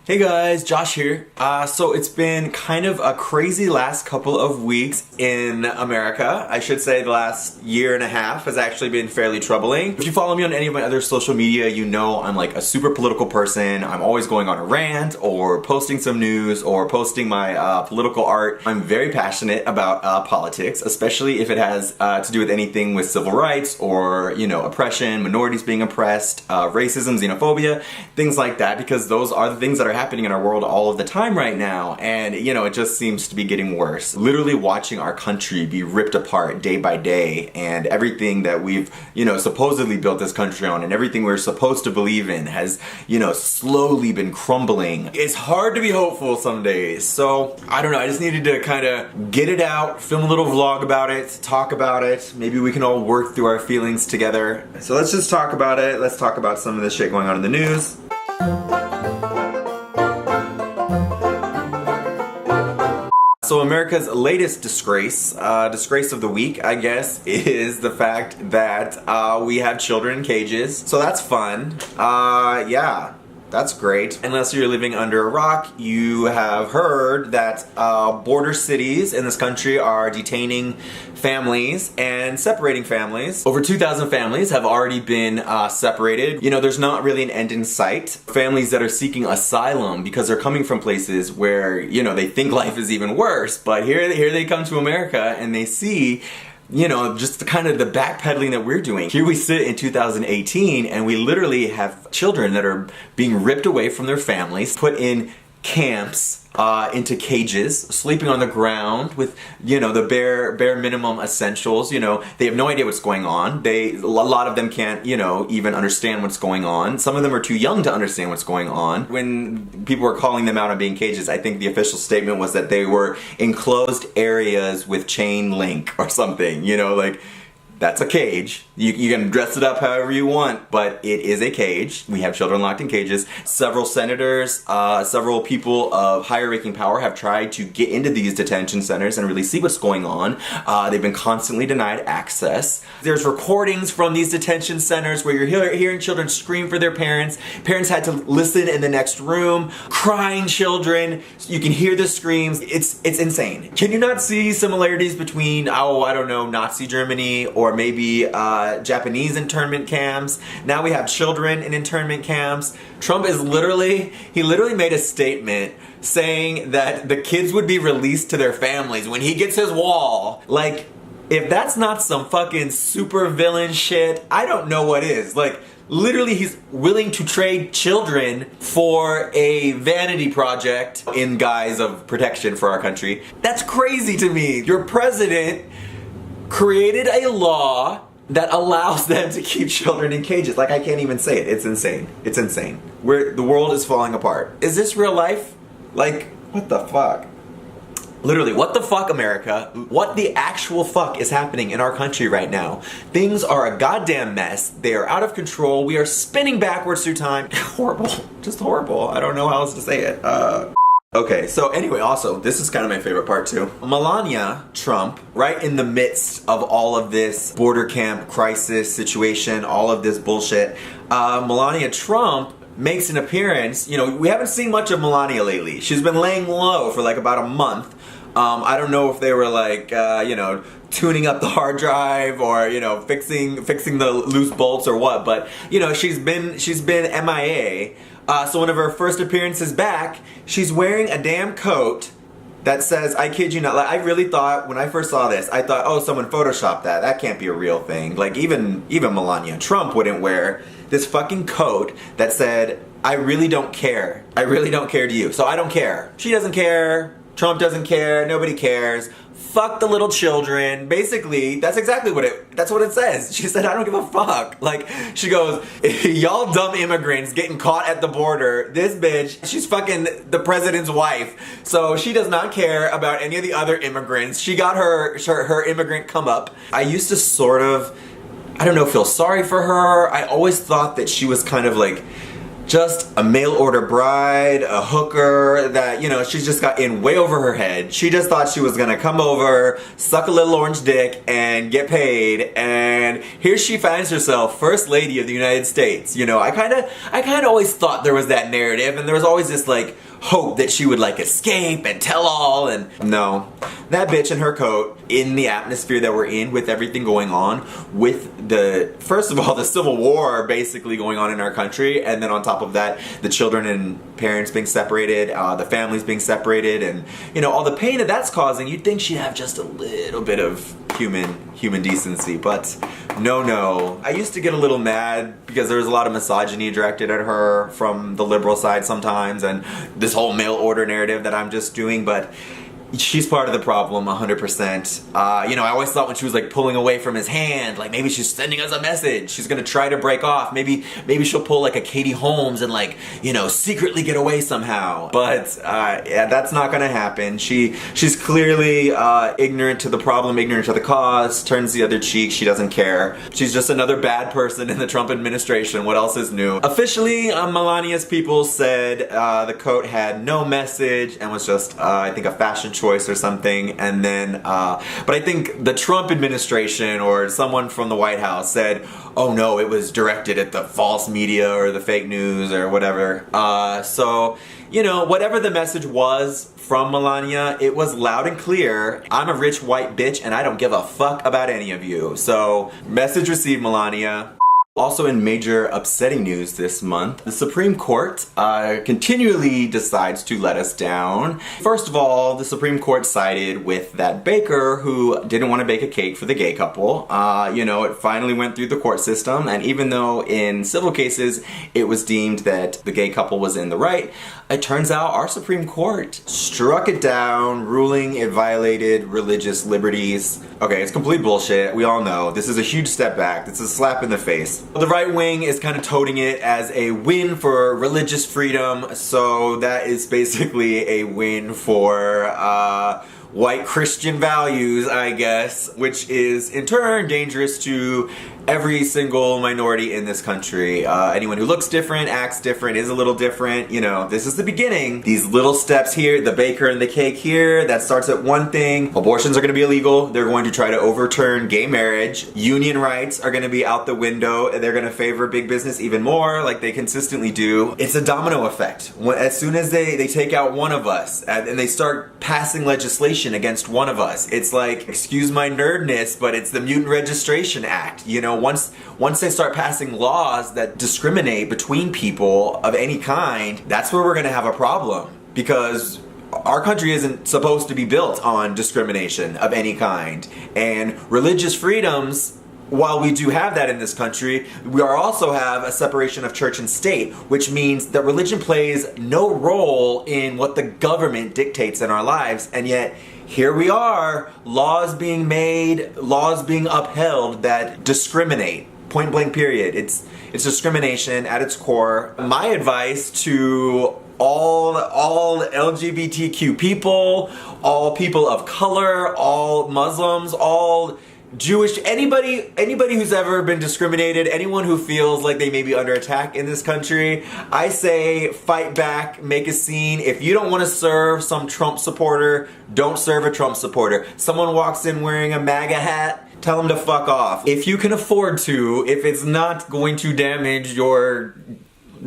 Hey guys, Josh here. So it's been kind of a crazy last couple of weeks in America. I should say the last year and a half has actually been fairly troubling. If you follow me on any of my other social media, you know I'm like a super political person. I'm always going on a rant or posting some news or posting my political art. I'm very passionate about politics, especially if it has to do with anything with civil rights or, you know, oppression, minorities being oppressed, racism, xenophobia, things like that, because those are the things that are happening in our world all of the time right now, and you know, it just seems to be getting worse. Literally watching our country be ripped apart day by day, and everything that we've, you know, supposedly built this country on and everything we're supposed to believe in has, you know, slowly been crumbling. It's hard to be hopeful some days, so I don't know, I just needed to kind of get it out, film a little vlog about it, talk about it. Maybe we can all work through our feelings together. So let's just talk about it. Let's talk about some of the shit going on in the news. So America's latest disgrace of the week, I guess, is the fact that we have children in cages. So that's fun. Yeah, that's great. Unless you're living under a rock, you have heard that border cities in this country are detaining families and separating families. Over 2,000 families have already been separated. You know, there's not really an end in sight. Families that are seeking asylum because they're coming from places where, you know, they think life is even worse, but here they come to America and they see, you know, just the kind of the backpedaling that we're doing. Here we sit in 2018 and we literally have children that are being ripped away from their families, put in camps, into cages, sleeping on the ground with, you know, the bare minimum essentials. You know, they have no idea what's going on. A lot of them can't, you know, even understand what's going on. Some of them are too young to understand what's going on. When people were calling them out on being cages, I think the official statement was that they were enclosed areas with chain link or something, you know, like, that's a cage. You can dress it up however you want, but it is a cage. We have children locked in cages. Several senators, several people of higher ranking power have tried to get into these detention centers and really see what's going on. They've been constantly denied access. There's recordings from these detention centers where you're hearing children scream for their parents. Parents had to listen in the next room, crying children. You can hear the screams. It's insane. Can you not see similarities between, I don't know, Nazi Germany or maybe Japanese internment camps? Now we have children in internment camps. Trump is literally made a statement saying that the kids would be released to their families when he gets his wall. Like, if that's not some fucking super villain shit, I don't know what is. Like, literally he's willing to trade children for a vanity project in guise of protection for our country. That's crazy to me. Your president created a law that allows them to keep children in cages. Like, I can't even say it. It's insane. It's insane. The world is falling apart. Is this real life? Like, what the fuck? Literally, what the fuck, America? What the actual fuck is happening in our country right now? Things are a goddamn mess. They are out of control. We are spinning backwards through time. Horrible. Just horrible. I don't know how else to say it. Okay, so anyway, also, this is kind of my favorite part too. Melania Trump, right in the midst of all of this border camp crisis situation, all of this bullshit, Melania Trump makes an appearance. You know, we haven't seen much of Melania lately. She's been laying low for like about a month. I don't know if they were like, you know, tuning up the hard drive or, you know, fixing the loose bolts or what, but, you know, she's been MIA. So one of her first appearances back, she's wearing a damn coat that says, I kid you not, like, I really thought, when I first saw this, I thought, oh, someone photoshopped that. That can't be a real thing. Like, even Melania Trump wouldn't wear this fucking coat that said, I really don't care. I really don't care to you. So I don't care. She doesn't care. Trump doesn't care. Nobody cares. Fuck the little children. Basically, that's exactly what it says. She said, I don't give a fuck. Like, she goes, y'all dumb immigrants getting caught at the border. This bitch, she's fucking the president's wife. So she does not care about any of the other immigrants. She got her immigrant come up. I used to sort of, I don't know, feel sorry for her. I always thought that she was kind of like Just a mail order bride, a hooker that, you know, she's just got in way over her head. She just thought she was gonna come over, suck a little orange dick, and get paid. And here she finds herself First Lady of the United States. You know, I kinda always thought there was that narrative, and there was always this like hope that she would like escape and tell all, and no. That bitch in her coat, in the atmosphere that we're in, with everything going on, with the, first of all, the Civil War basically going on in our country, and then on top of that, the children and parents being separated, the families being separated, and, you know, all the pain that that's causing, you'd think she'd have just a little bit of human decency, but no. I used to get a little mad because there was a lot of misogyny directed at her from the liberal side sometimes, and this whole mail order narrative that I'm just doing, but she's part of the problem 100%. You know, I always thought when she was like pulling away from his hand, like maybe she's sending us a message. She's gonna try to break off. Maybe she'll pull like a Katie Holmes and like, you know, secretly get away somehow. But yeah, that's not gonna happen. She's clearly ignorant to the problem, ignorant to the cause, turns the other cheek. She doesn't care. She's just another bad person in the Trump administration. What else is new? Officially, Melania's people said the coat had no message and was just, I think, a fashion choice or something, and then but I think the Trump administration or someone from the White House said, oh no, it was directed at the false media or the fake news or whatever. So, you know, whatever the message was from Melania, it was loud and clear. I'm a rich white bitch and I don't give a fuck about any of you. So, message received, Melania. Also in major upsetting news this month, the Supreme Court continually decides to let us down. First of all, the Supreme Court sided with that baker who didn't want to bake a cake for the gay couple. You know, it finally went through the court system, and even though in civil cases it was deemed that the gay couple was in the right, it turns out our Supreme Court struck it down, ruling it violated religious liberties. Okay, it's complete bullshit. We all know. This is a huge step back. It's a slap in the face. The right wing is kind of toting it as a win for religious freedom, so that is basically a win for white Christian values, I guess, which is in turn dangerous to every single minority in this country. Anyone who looks different, acts different, is a little different, you know, this is the beginning. These little steps here, the baker and the cake here, that starts at one thing. Abortions are gonna be illegal. They're going to try to overturn gay marriage. Union rights are gonna be out the window. They're gonna favor big business even more, like they consistently do. It's a domino effect. As soon as they take out one of us and they start passing legislation against one of us, it's like, excuse my nerdness, but it's the Mutant Registration Act, you know. Once they start passing laws that discriminate between people of any kind, that's where we're gonna have a problem, because our country isn't supposed to be built on discrimination of any kind. And religious freedoms, while we do have that in this country, we also have a separation of church and state, which means that religion plays no role in what the government dictates in our lives, and yet here we are, laws being made, laws being upheld that discriminate. Point blank period. It's discrimination at its core. My advice to all LGBTQ people, all people of color, all Muslims, all Jewish, anybody who's ever been discriminated, anyone who feels like they may be under attack in this country, I say fight back, make a scene. If you don't want to serve some Trump supporter, don't serve a Trump supporter. Someone walks in wearing a MAGA hat, tell them to fuck off. If you can afford to, if it's not going to damage your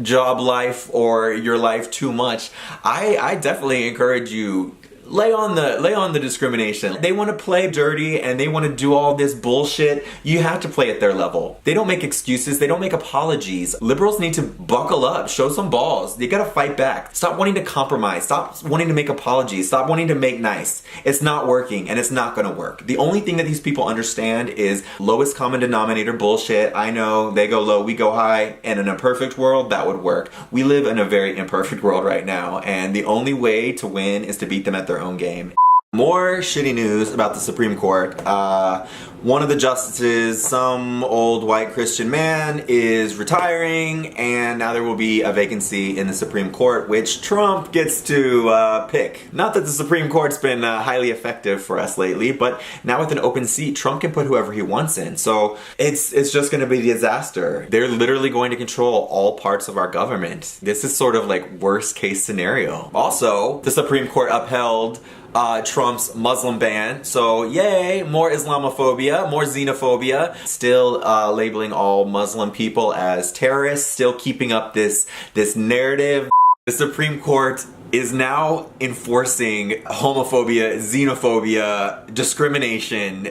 job life or your life too much, I definitely encourage you, lay on the discrimination. They want to play dirty and they want to do all this bullshit. You have to play at their level. They don't make excuses. They don't make apologies. Liberals need to buckle up, show some balls. They gotta fight back. Stop wanting to compromise. Stop wanting to make apologies. Stop wanting to make nice. It's not working and it's not gonna work. The only thing that these people understand is lowest common denominator bullshit. I know, they go low, we go high, and in a perfect world, that would work. We live in a very imperfect world right now, and the only way to win is to beat them at their own game. More shitty news about the Supreme Court. One of the justices, some old white Christian man, is retiring, and now there will be a vacancy in the Supreme Court, which Trump gets to pick. Not that the Supreme Court's been highly effective for us lately, but now with an open seat, Trump can put whoever he wants in. So it's just going to be a disaster. They're literally going to control all parts of our government. This is sort of like worst case scenario. Also, the Supreme Court upheld Trump's Muslim ban. So yay, more Islamophobia, more xenophobia. Still labeling all Muslim people as terrorists, still keeping up this narrative. The Supreme Court is now enforcing homophobia, xenophobia, discrimination.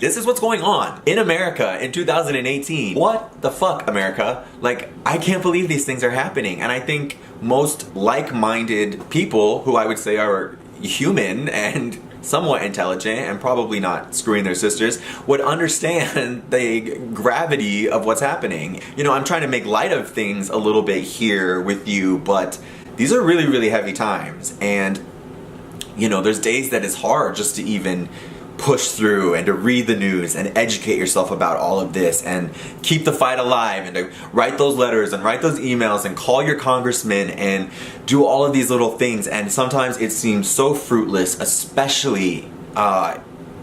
This is what's going on in America in 2018. What the fuck, America? Like, I can't believe these things are happening. And I think most like-minded people, who I would say are human and somewhat intelligent and probably not screwing their sisters, would understand the gravity of what's happening. You know, I'm trying to make light of things a little bit here with you, but these are really, really heavy times. And, you know, there's days that it's hard just to even push through and to read the news and educate yourself about all of this and keep the fight alive and to write those letters and write those emails and call your congressman and do all of these little things. And sometimes it seems so fruitless, especially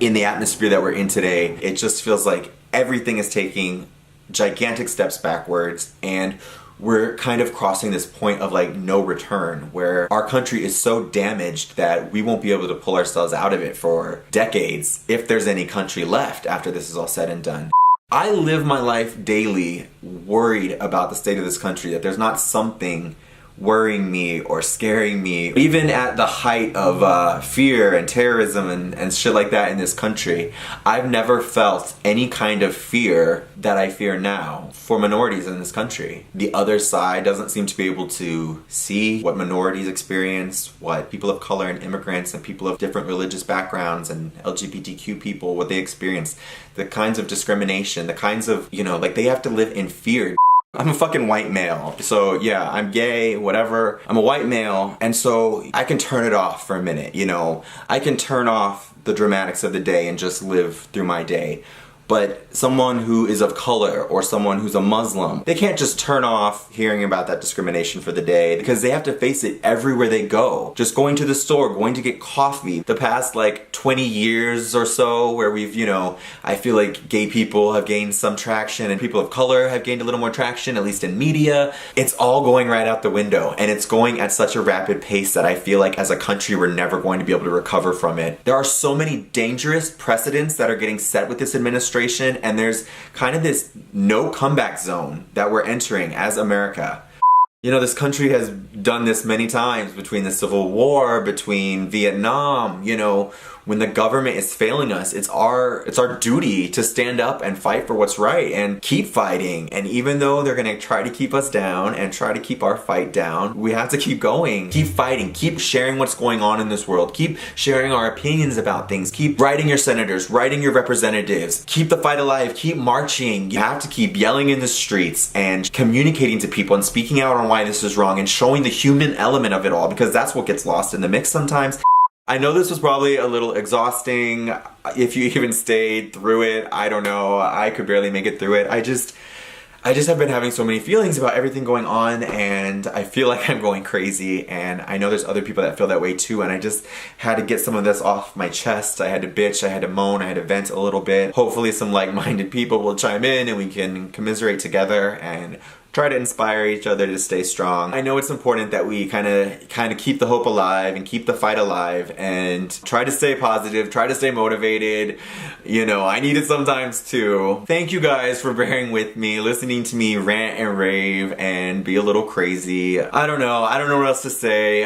in the atmosphere that we're in today. It just feels like everything is taking gigantic steps backwards, and we're kind of crossing this point of like no return, where our country is so damaged that we won't be able to pull ourselves out of it for decades, if there's any country left after this is all said and done. I live my life daily worried about the state of this country, that there's not something worrying me or scaring me. Even at the height of fear and terrorism and shit like that in this country, I've never felt any kind of fear that I fear now for minorities in this country. The other side doesn't seem to be able to see what minorities experience, what people of color and immigrants and people of different religious backgrounds and LGBTQ people, what they experience, the kinds of discrimination, the kinds of, you know, like they have to live in fear. I'm a fucking white male, so yeah, I'm gay, whatever. I'm a white male, and so I can turn it off for a minute, you know? I can turn off the dramatics of the day and just live through my day. But someone who is of color or someone who's a Muslim, they can't just turn off hearing about that discrimination for the day, because they have to face it everywhere they go. Just going to the store, going to get coffee. The past like 20 years or so where we've, you know, I feel like gay people have gained some traction and people of color have gained a little more traction, at least in media. It's all going right out the window, and it's going at such a rapid pace that I feel like as a country we're never going to be able to recover from it. There are so many dangerous precedents that are getting set with this administration, and there's kind of this no comeback zone that we're entering as America. You know, this country has done this many times, between the Civil War, between Vietnam. You know, when the government is failing us, it's our duty to stand up and fight for what's right and keep fighting. And even though they're gonna try to keep us down and try to keep our fight down, we have to keep going, keep fighting, keep sharing what's going on in this world, keep sharing our opinions about things, keep writing your senators, writing your representatives, keep the fight alive, keep marching. You have to keep yelling in the streets and communicating to people and speaking out on why this is wrong and showing the human element of it all, because that's what gets lost in the mix sometimes. I know this was probably a little exhausting. If you even stayed through it, I don't know. I could barely make it through it. I just have been having so many feelings about everything going on, and I feel like I'm going crazy, and I know there's other people that feel that way too, and I just had to get some of this off my chest. I had to bitch, I had to moan, I had to vent a little bit. Hopefully some like-minded people will chime in and we can commiserate together and try to inspire each other to stay strong. I know it's important that we kind of keep the hope alive and keep the fight alive and try to stay positive, try to stay motivated. You know, I need it sometimes too. Thank you guys for bearing with me, listening to me rant and rave and be a little crazy. I don't know what else to say.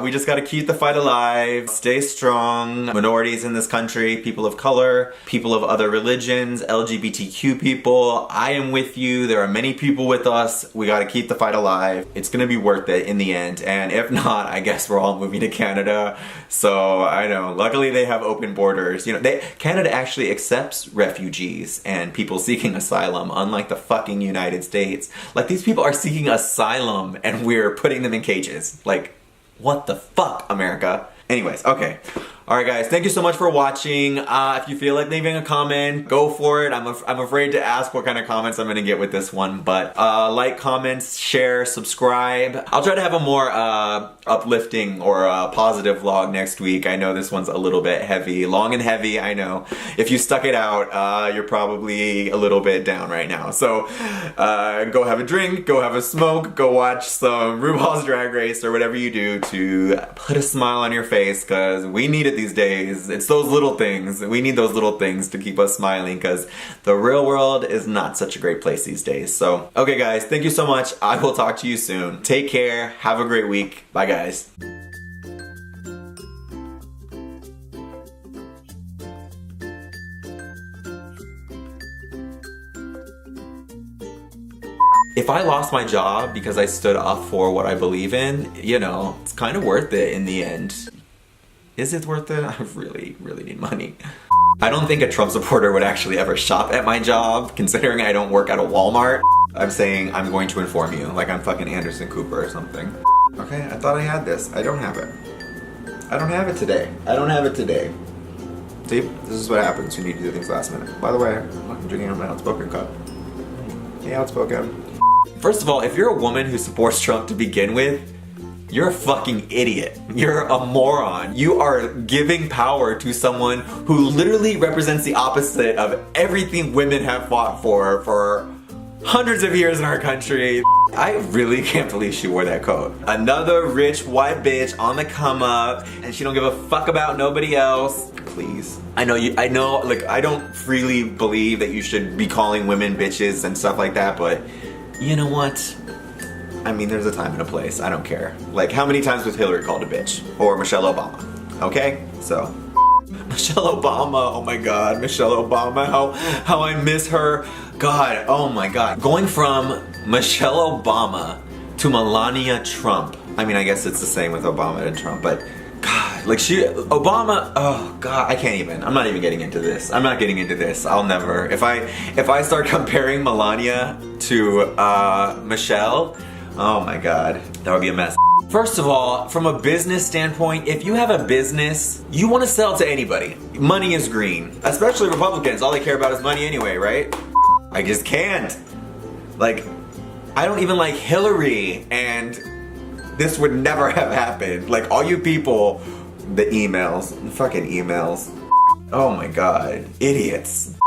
We just gotta keep the fight alive, stay strong. Minorities in this country, people of color, people of other religions, LGBTQ people, I am with you. There are many people with us. We gotta keep the fight alive. It's gonna be worth it in the end, and if not, I guess we're all moving to Canada. So I know, luckily they have open borders. You know, Canada actually accepts refugees and people seeking asylum, unlike the fucking United States. Like, these people are seeking asylum and we're putting them in cages. Like, what the fuck, America? Anyways, okay. Alright guys, thank you so much for watching. If you feel like leaving a comment, go for it. I'm afraid to ask what kind of comments I'm gonna get with this one, but like, comments, share, subscribe. I'll try to have a more uplifting or positive vlog next week. I know this one's a little bit heavy, long and heavy, I know. If you stuck it out, you're probably a little bit down right now. So go have a drink, go have a smoke, go watch some RuPaul's Drag Race or whatever you do to put a smile on your face, because we need it these days. It's those little things. We need those little things to keep us smiling, because the real world is not such a great place these days. So, okay guys, thank you so much. I will talk to you soon. Take care. Have a great week. Bye guys. If I lost my job because I stood up for what I believe in, you know, it's kind of worth it in the end. Is it worth it? I really, really need money. I don't think a Trump supporter would actually ever shop at my job, considering I don't work at a Walmart. I'm saying I'm going to inform you, like I'm fucking Anderson Cooper or something. Okay, I thought I had this. I don't have it. I don't have it today. I don't have it today. See, this is what happens when you do things last minute. By the way, I'm drinking out my Outspoken cup. Hey, Outspoken. First of all, if you're a woman who supports Trump to begin with, you're a fucking idiot. You're a moron. You are giving power to someone who literally represents the opposite of everything women have fought for hundreds of years in our country. I really can't believe she wore that coat. Another rich white bitch on the come up, and she don't give a fuck about nobody else. Please. I know, like, I don't freely believe that you should be calling women bitches and stuff like that, but you know what? I mean, there's a time and a place. I don't care. Like, how many times was Hillary called a bitch? Or Michelle Obama? Okay? So, Michelle Obama, oh my god, Michelle Obama, how I miss her. God, oh my god. Going from Michelle Obama to Melania Trump. I mean, I guess it's the same with Obama and Trump, but god, like Obama, oh god, I can't even. I'm not even getting into this. I'm not getting into this. I'll never. If I start comparing Melania to Michelle, oh my god, that would be a mess. First of all, from a business standpoint, if you have a business, you want to sell to anybody. Money is green. Especially Republicans, all they care about is money anyway, right? I just can't. Like, I don't even like Hillary, and this would never have happened. Like, all you people, the emails, the fucking emails. Oh my god, idiots.